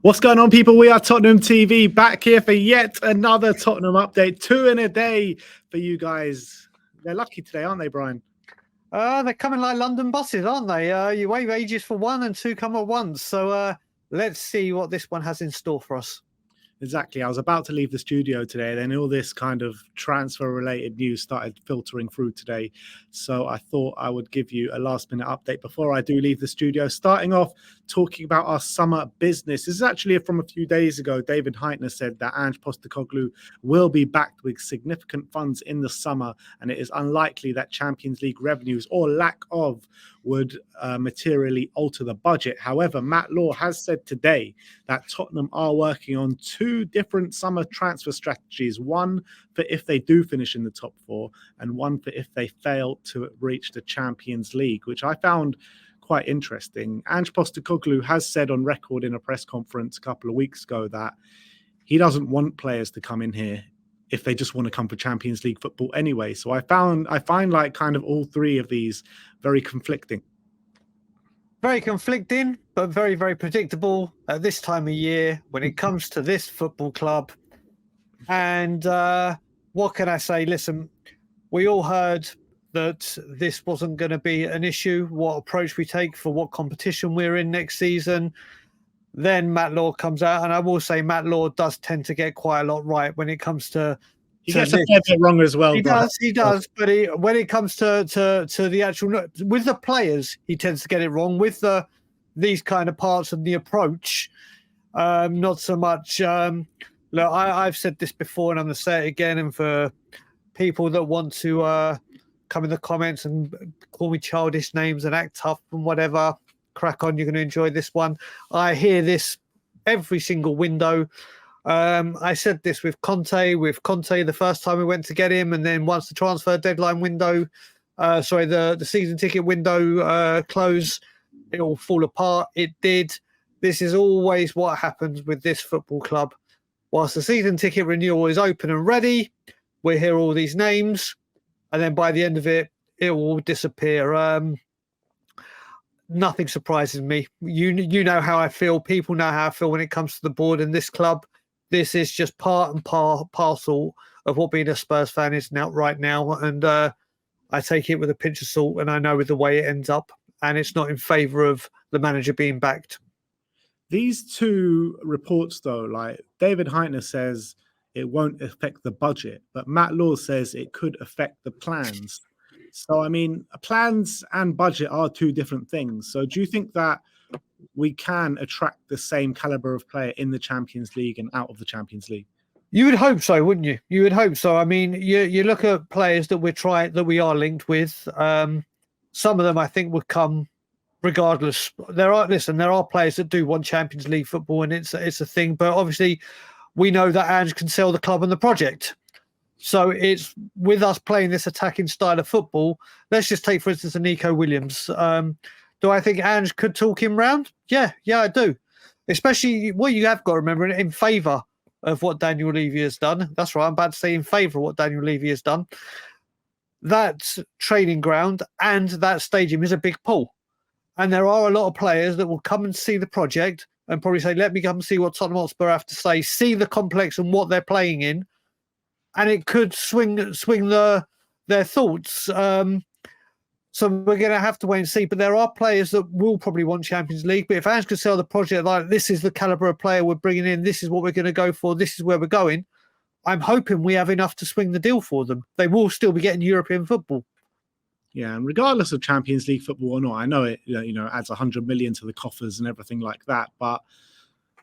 What's going on, people? We are Tottenham TV, back here for yet another Tottenham update. 2 in a day for you guys. They're lucky today, aren't they, Brian? They're coming like London buses, aren't they? You wait ages for one and two come at once. So let's see what this one has in store for us. Exactly. I was about to leave the studio today, then all this kind of transfer-related news started filtering through today. So I thought I would give you a last-minute update before I do leave the studio. Starting off, talking about our summer business. This is actually from a few days ago. David Heitner said that Ange Postecoglou will be backed with significant funds in the summer, and it is unlikely that Champions League revenues or lack of would materially alter the budget. However, Matt Law has said today that Tottenham are working on two different summer transfer strategies, one for if they do finish in the top four and one for if they fail to reach the Champions League, which I found quite interesting. Ange Postecoglou has said on record in a press conference a couple of weeks ago that he doesn't want players to come in here if they just want to come for Champions League football anyway. So I find like kind of all three of these very conflicting. Very conflicting, but very, very predictable at this time of year when it comes to this football club. And what can I say? Listen, we all heard that this wasn't going to be an issue, what approach we take for what competition we're in next season. Then Matt Law comes out, and I will say Matt Law does tend to get quite a lot right when it comes to. He gets a fair bit wrong as well. He does. But when it comes to the actual, with the players, he tends to get it wrong. With these kind of parts of the approach, not so much. Look, I've said this before, and I'm going to say it again. And for people that want to come in the comments and call me childish names and act tough and whatever, crack on. You're going to enjoy this one. I hear this every single window. I said this with Conte the first time we went to get him, and then once the transfer deadline window, the season ticket window closed, it all fall apart. It did. This is always what happens with this football club. Whilst the season ticket renewal is open and ready, we hear all these names, and then by the end of it, it will disappear. Nothing surprises me. You know how I feel. People know how I feel when it comes to the board in this club. This is just part and parcel of what being a Spurs fan is now right now. And I take it with a pinch of salt, and I know with the way it ends up. And it's not in favour of the manager being backed. These two reports, though, like David Heitner says it won't affect the budget, but Matt Law says it could affect the plans. So, I mean, plans and budget are two different things. So do you think that we can attract the same caliber of player in the Champions League and out of the Champions League? You would hope so, wouldn't you? You would hope so. I mean, you look at players that we are linked with. Some of them, I think, would come regardless. There are players that do want Champions League football, and it's a thing. But obviously, we know that Ange can sell the club and the project. So it's with us playing this attacking style of football. Let's just take, for instance, a Nico Williams. Do I think Ange could talk him round? Yeah, I do. Especially what you have got to remember in favour of what Daniel Levy has done. That's right, I'm about to say in favour of what Daniel Levy has done. That training ground and that stadium is a big pull. And there are a lot of players that will come and see the project and probably say, let me come and see what Tottenham Hotspur have to say, see the complex and what they're playing in. And it could swing their thoughts. So we're going to have to wait and see. But there are players that will probably want Champions League. But if Ange could sell the project like this is the calibre of player we're bringing in, this is what we're going to go for, this is where we're going, I'm hoping we have enough to swing the deal for them. They will still be getting European football. Yeah, and regardless of Champions League football or not, I know it adds 100 million to the coffers and everything like that. But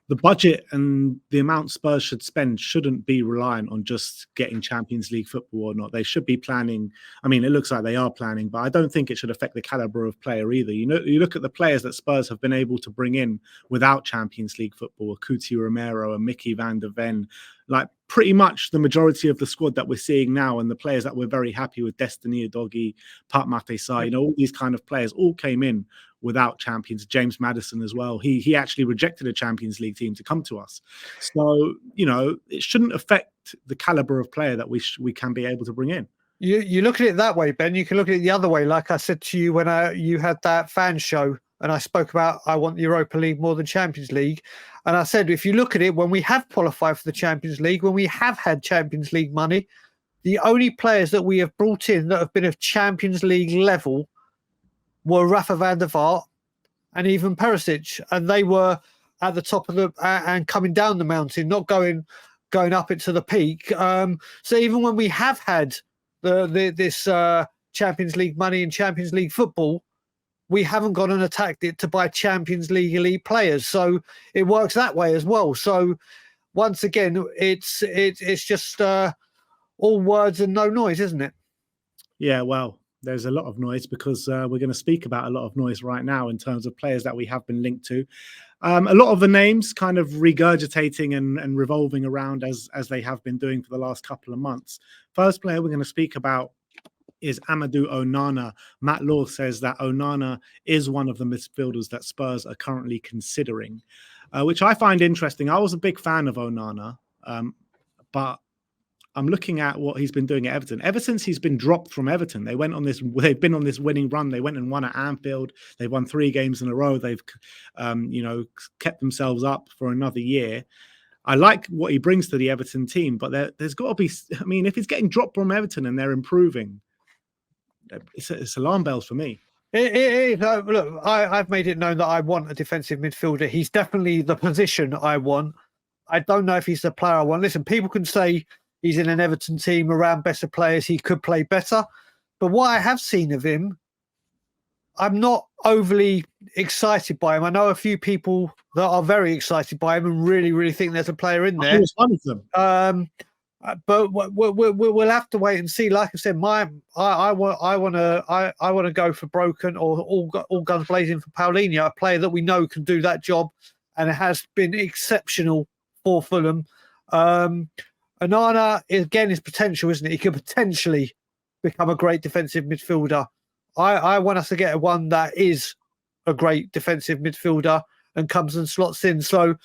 the budget and the amount Spurs should spend shouldn't be reliant on just getting Champions League football or not. They should be planning. I mean, it looks like they are planning, but I don't think it should affect the caliber of player either. You look at the players that Spurs have been able to bring in without Champions League football, Cuti Romero and Mickey van der Ven, like pretty much the majority of the squad that we're seeing now and the players that we're very happy with, Destiny Udogie, Pat Matesai, all these kind of players all came in without champions. James Maddison as well. He actually rejected a Champions League team to come to us. So, it shouldn't affect the caliber of player that we can be able to bring in. You look at it that way, Ben. You can look at it the other way. Like I said to you when you had that fan show and I spoke about I want the Europa League more than Champions League. And I said, if you look at it, when we have qualified for the Champions League, when we have had Champions League money, the only players that we have brought in that have been of Champions League level were Rafa van der Vaart and even Perisic, and they were at the top of the and coming down the mountain, not going up into the peak. So even when we have had this Champions League money and Champions League football, we haven't gone and attacked it to buy Champions League elite players. So it works that way as well. So once again, it's just all words and no noise, isn't it? Yeah, well, there's a lot of noise because we're going to speak about a lot of noise right now in terms of players that we have been linked to. A lot of the names kind of regurgitating and revolving around as they have been doing for the last couple of months. First player we're going to speak about is Amadou Onana. Matt Law says that Onana is one of the midfielders that Spurs are currently considering, which I find interesting. I was a big fan of Onana, but I'm looking at what he's been doing at Everton. Ever since he's been dropped from Everton, they've been on this winning run. They went and won at Anfield. They've won 3 games in a row. They've, kept themselves up for another year. I like what he brings to the Everton team, but there's got to be. I mean, if he's getting dropped from Everton and they're improving, it's alarm bells for me. Look, I've made it known that I want a defensive midfielder. He's definitely the position I want. I don't know if he's the player I want. Listen, people can say he's in an Everton team around better players. He could play better. But what I have seen of him, I'm not overly excited by him. I know a few people that are very excited by him and really, really think there's a player in there. I was one of them. But we'll have to wait and see. Like I said, I want to go for broken or all guns blazing for Paulinho, a player that we know can do that job, and it has been exceptional for Fulham. Onana, again, is potential, isn't it? He could potentially become a great defensive midfielder. I want us to get one that is a great defensive midfielder and comes and slots in. So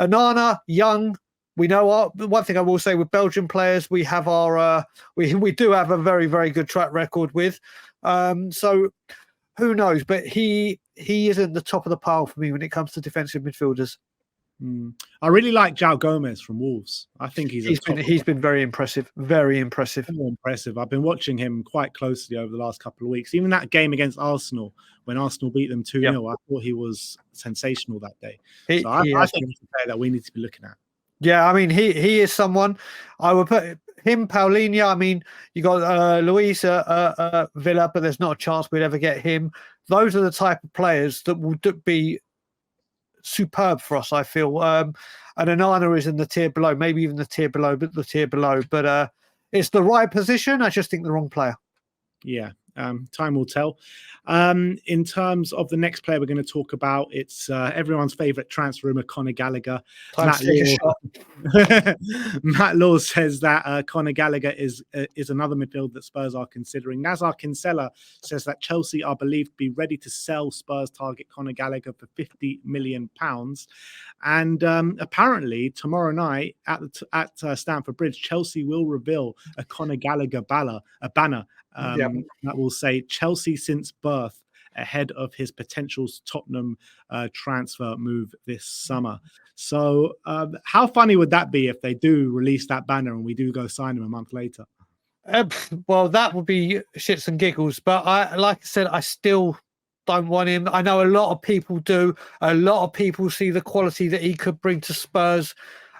Onana, young. We know one thing I will say with Belgian players, we have we do have a very, very good track record with. So who knows? But he isn't the top of the pile for me when it comes to defensive midfielders. I really like João Gomez from Wolves. I think he's been very impressive. Very impressive. Very impressive. I've been watching him quite closely over the last couple of weeks. Even that game against Arsenal, when Arsenal beat them 2-0, yep. I thought he was sensational that day. I think he's a player that we need to be looking at. Yeah, I mean, he is someone I would put him, Paulinho. I mean, you got Luis Villa, but there's not a chance we'd ever get him. Those are the type of players that will be superb for us, I feel. And Onana is in the tier below, maybe even the tier below, but it's the right position. I just think the wrong player. Yeah. Time will tell. In terms of the next player we're going to talk about, it's everyone's favorite transfer rumor, Conor Gallagher. Matt Law says that Conor Gallagher is another midfielder that Spurs are considering. Nazar Kinsella says that Chelsea are believed to be ready to sell Spurs target Conor Gallagher for £50 million. And apparently tomorrow night at Stamford Bridge, Chelsea will reveal a Conor Gallagher banner that will say Chelsea since birth, ahead of his potential Tottenham transfer move this summer. So how funny would that be if they do release that banner and we do go sign him a month later? Well, that would be shits and giggles. But like I said, I still don't want him. I know a lot of people do. A lot of people see the quality that he could bring to Spurs,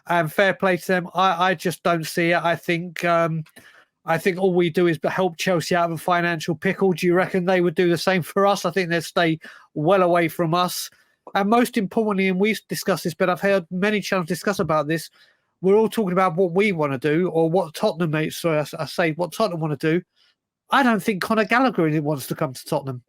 and fair play to them. I just don't see it. I think all we do is help Chelsea out of a financial pickle. Do you reckon they would do the same for us? I think they'd stay well away from us. And most importantly, and we've discussed this, but I've heard many channels discuss about this, we're all talking about what we want to do or what Tottenham mates, so I say what Tottenham want to do. I don't think Conor Gallagher wants to come to Tottenham.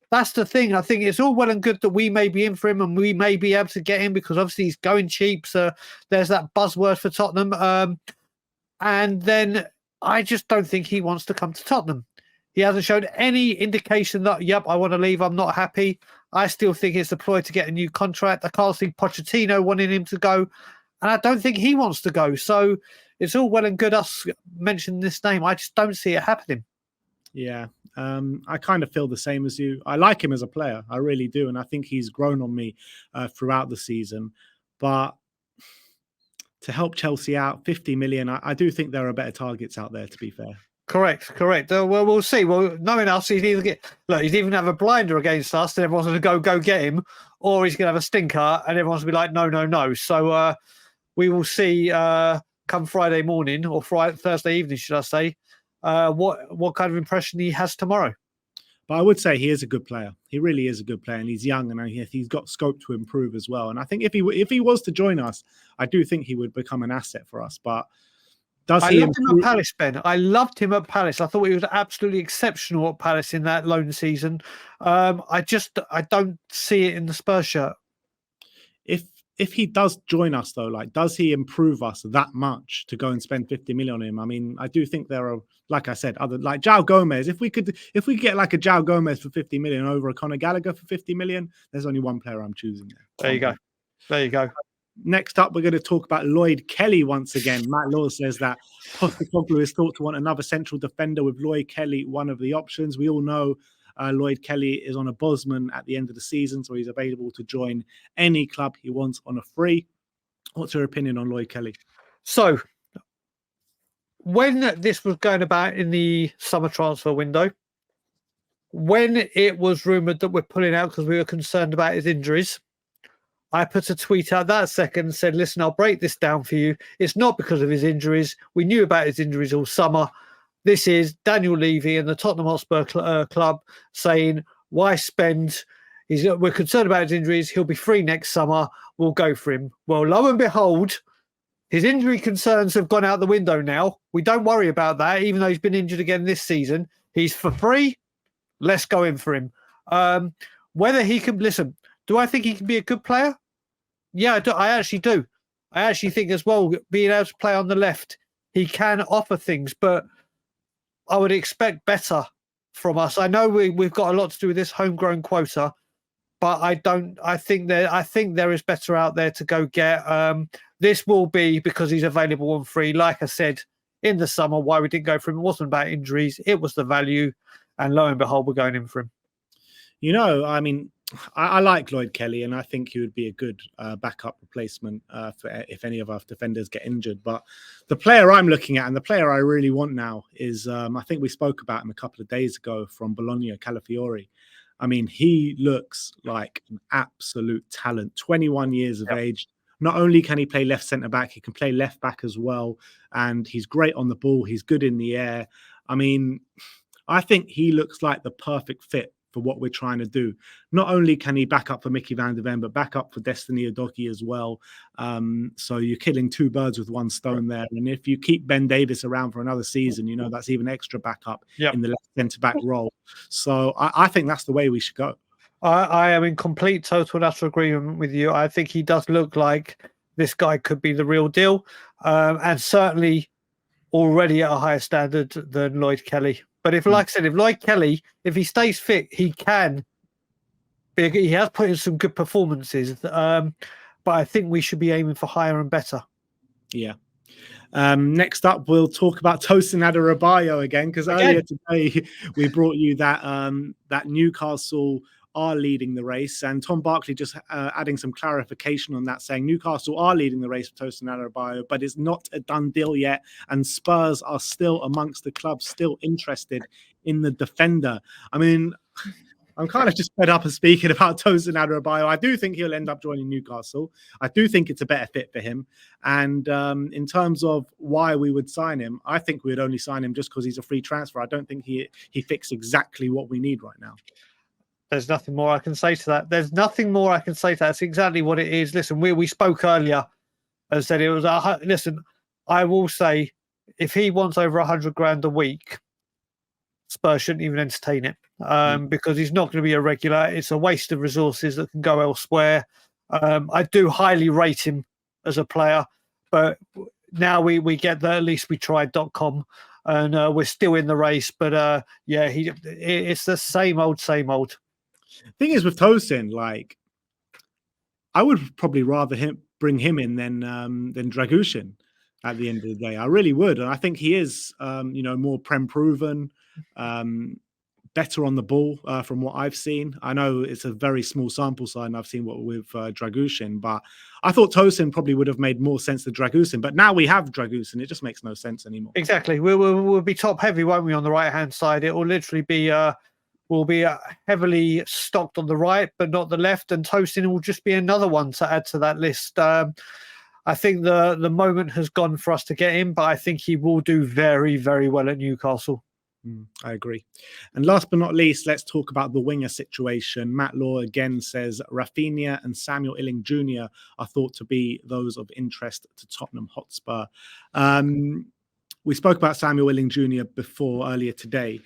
That's the thing. I think it's all well and good that we may be in for him and we may be able to get him because obviously he's going cheap. So there's that buzzword for Tottenham. And then I just don't think he wants to come to Tottenham. He hasn't shown any indication that, yep, I want to leave, I'm not happy. I still think it's a ploy to get a new contract. I can't see Pochettino wanting him to go, and I don't think he wants to go. So it's all well and good us mentioning this name. I just don't see it happening. Yeah, I kind of feel the same as you. I like him as a player, I really do, and I think he's grown on me throughout the season. But to help Chelsea out, 50 million, I do think there are better targets out there, to be fair. Correct. Well, we'll see. Well, knowing us, he's either he's even have a blinder against us, and everyone's going to go get him, or he's going to have a stinker, and everyone's going to be like, no. So we will see come Friday morning or Thursday evening, should I say, what kind of impression he has tomorrow. But I would say he is a good player. He really is a good player, and he's young, and he's got scope to improve as well. And I think if he was to join us, I do think he would become an asset for us. But does he loved him at improve? Palace, Ben. I loved him at Palace. I thought he was absolutely exceptional at Palace in that loan season. I don't see it in the Spurs shirt. If he does join us though, like, does he improve us that much to go and spend 50 million on him? I mean, I do think there are, like I said, other like João Gomez. If we get like a João Gomez for 50 million over a Conor Gallagher for 50 million, there's only one player I'm choosing there. There you go. Next up, we're going to talk about Lloyd Kelly once again. Matt Law says that Postecoglou is thought to want another central defender, with Lloyd Kelly one of the options. We all know Lloyd Kelly is on a Bosman at the end of the season, so he's available to join any club he wants on a free. What's your opinion on Lloyd Kelly? So, when this was going about in the summer transfer window, when it was rumoured that we're pulling out because we were concerned about his injuries, I put a tweet out that second and said, listen, I'll break this down for you. It's not because of his injuries. We knew about his injuries all summer. This is Daniel Levy and the Tottenham Hotspur club saying, why spend? We're concerned about his injuries. He'll be free next summer. We'll go for him. Well, lo and behold, his injury concerns have gone out the window now. We don't worry about that, even though he's been injured again this season. He's for free. Let's go in for him. Whether he can, listen, do I think he can be a good player? Yeah, I actually do. I actually think as well, being able to play on the left, he can offer things, but I would expect better from us. I know we've got a lot to do with this homegrown quota, but I think there is better out there to go get. This will be because he's available on free. Like I said, in the summer, why we didn't go for him, it wasn't about injuries. It was the value. And lo and behold, we're going in for him. You know, I mean, I like Lloyd Kelly, and I think he would be a good backup replacement for if any of our defenders get injured. But the player I'm looking at, and the player I really want now, is I think we spoke about him a couple of days ago, from Bologna, Calafiori. I mean, he looks like an absolute talent. 21 years of age. Not only can he play left centre back, he can play left back as well, and he's great on the ball. He's good in the air. I mean, I think he looks like the perfect fit for what we're trying to do. Not only can he back up for Mickey van der Ven, but back up for Destiny Udogie as well. So you're killing two birds with one stone there. And if you keep Ben Davis around for another season, you know, that's even extra backup in the left centre-back role. So I think that's the way we should go. I am in complete, total and utter agreement with you. I think he does look like this guy could be the real deal. And certainly already at a higher standard than Lloyd Kelly. But if, like I said, if Lloyd Kelly, if he stays fit, he can be. He has put in some good performances, but I think we should be aiming for higher and better. Yeah. Next up, we'll talk about Tosin Adarabioyo again, because earlier today we brought you that that Newcastle are leading the race, and Tom Barkley just adding some clarification on that, saying Newcastle are leading the race for Tosin Adarabioyo, but it's not a done deal yet, and Spurs are still amongst the clubs still interested in the defender. I mean, I'm kind of just fed up of speaking about Tosin Adarabioyo. I do think he'll end up joining Newcastle. I do think it's a better fit for him. And in terms of why we would sign him, I think we'd only sign him just because he's a free transfer. I don't think he fits exactly what we need right now. There's nothing more I can say to that. There's nothing more I can say to that. That's exactly what it is. Listen, we spoke earlier and said it was listen, I will say, if he wants over 100 grand a week, Spurs shouldn't even entertain it, because he's not going to be a regular. It's a waste of resources that can go elsewhere. I do highly rate him as a player, but now we get the at least we tried.com, and we're still in the race. But it's the same old, same old. Thing is with Tosin, like, I would probably rather bring him in than Dragushin at the end of the day. I really would, and I think he is, more prem proven. better on the ball from what I've seen. I know it's a very small sample size, and I've seen what with Dragusin, but I thought Tosin probably would have made more sense than Dragusin. But now we have Dragusin, it just makes no sense anymore. Exactly. We'll be top heavy, won't we, on the right hand side? It will literally be we'll be heavily stocked on the right, but not the left. And Tosin will just be another one to add to that list. I think the moment has gone for us to get him, but I think he will do very, very well at Newcastle. I agree. And last but not least, let's talk about the winger situation. Matt Law again says Raphinha and Samuel Illing Jr. are thought to be those of interest to Tottenham Hotspur. We spoke about Samuel Illing Jr. earlier today.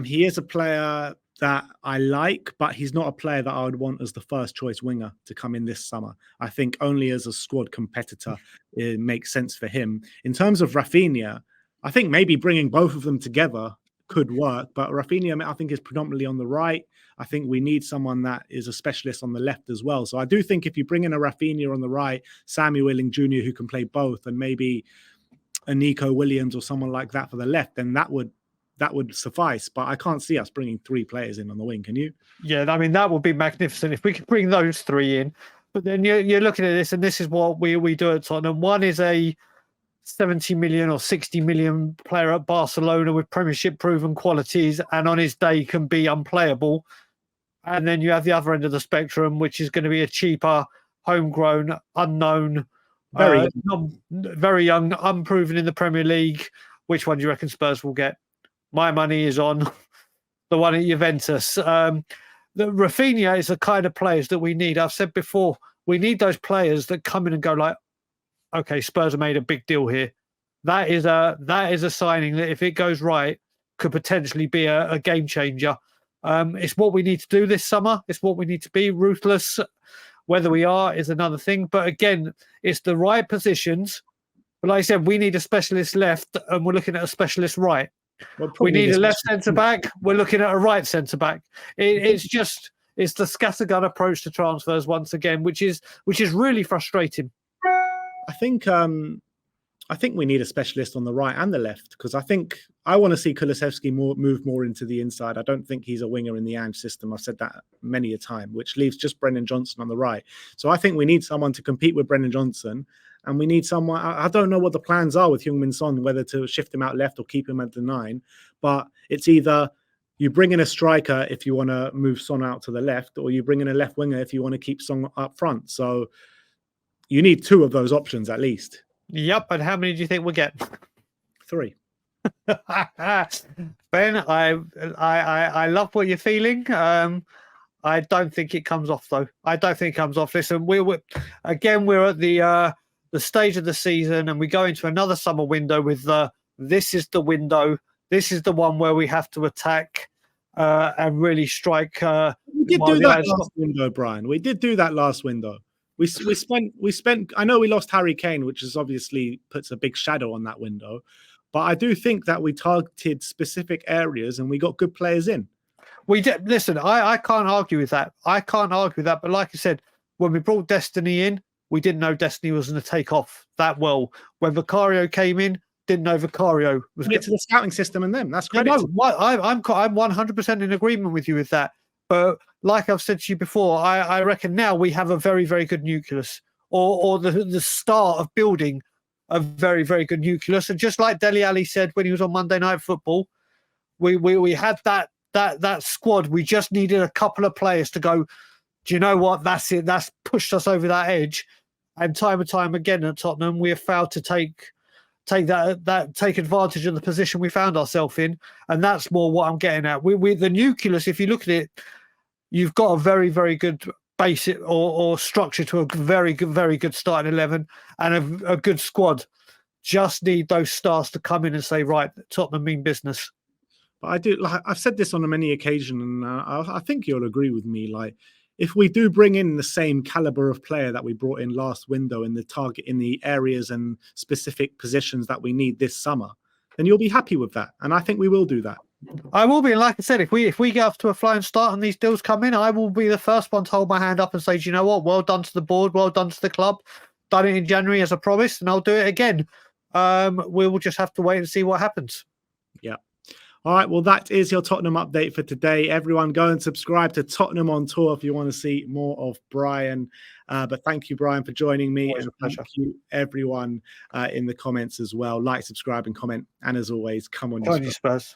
He is a player that I like, but he's not a player that I would want as the first choice winger to come in this summer. I think only as a squad competitor it makes sense for him. In terms of Raphinha, I think maybe bringing both of them together could work, but Raphinha, I think, is predominantly on the right. I think we need someone that is a specialist on the left as well. So I do think if you bring in a Raphinha on the right, Samuel Illing Jr. who can play both, and maybe a Nico Williams or someone like that for the left, then that would suffice. But I can't see us bringing 3 players in on the wing. Can you? Yeah, I mean, that would be magnificent if we could bring those 3 in. But then you're looking at this, and this is what we do at Tottenham. One is a 70 million or 60 million player at Barcelona with Premiership proven qualities, and on his day can be unplayable. And then you have the other end of the spectrum, which is going to be a cheaper, homegrown, unknown, very young, unproven in the Premier League. Which one do you reckon Spurs will get? My money is on the one at Juventus. The Raphinha is the kind of players that we need. I've said before, we need those players that come in and go like, okay, Spurs have made a big deal here. That is a signing that, if it goes right, could potentially be a game changer. It's what we need to do this summer. It's what we need to be. Ruthless. Whether we are is another thing. But again, it's the right positions. But like I said, we need a specialist left, and we're looking at a specialist right. Well, we need a left centre back. We're looking at a right centre back. It's the scattergun approach to transfers once again, which is really frustrating. I think we need a specialist on the right and the left, because I want to see Kulusevski move more into the inside. I don't think he's a winger in the Ange system. I've said that many a time, which leaves just Brennan Johnson on the right. So I think we need someone to compete with Brennan Johnson, and we need someone. I don't know what the plans are with Heung-min Son, whether to shift him out left or keep him at the 9. But it's either you bring in a striker if you want to move Son out to the left, or you bring in a left winger if you want to keep Son up front. So you need 2 of those options at least. Yep, and how many do you think we'll get? 3. Ben, I love what you're feeling. I don't think it comes off, though. I don't think it comes off. Listen, we're at the stage of the season, and we go into another summer window with this is the window. This is the one where we have to attack and really strike. We did do that last window, Brian. We did do that last window. We spent. I know we lost Harry Kane, which is obviously puts a big shadow on that window, but I do think that we targeted specific areas and we got good players in. We did. Listen, I can't argue with that. But like I said, when we brought Destiny in, we didn't know Destiny was going to take off that well. When Vicario came in, didn't know Vicario was get to the scouting system and them. That's credit. No, I'm 100% in agreement with you with that. But like I've said to you before, I reckon now we have a very, very good nucleus, or the start of building a very, very good nucleus. And just like Dele Alli said when he was on Monday Night Football, we had that squad. We just needed a couple of players to go, do you know what? That's it. That's pushed us over that edge. And time again at Tottenham, we have failed to take advantage of the position we found ourselves in. And that's more what I'm getting at. We the nucleus, if you look at it, you've got a very, very good base or structure to a very good starting 11 and a good squad. Just need those stars to come in and say, right, Tottenham mean business. But I do. Like, I've said this on many occasions, and I think you'll agree with me. Like, if we do bring in the same caliber of player that we brought in last window in the areas and specific positions that we need this summer, then you'll be happy with that. And I think we will do that. I will be. And like I said, if we get off to a flying start and these deals come in, I will be the first one to hold my hand up and say, do you know what? Well done to the board. Well done to the club. Done it in January as I promised, and I'll do it again. We will just have to wait and see what happens. Yeah. All right, well, that is your Tottenham update for today. Everyone, go and subscribe to Tottenham on Tour if you want to see more of Brian. But thank you, Brian, for joining me. Always And a pleasure. thank you, everyone, in the comments as well. Like, subscribe, and comment. And as always, come on, you Come on, you Spurs.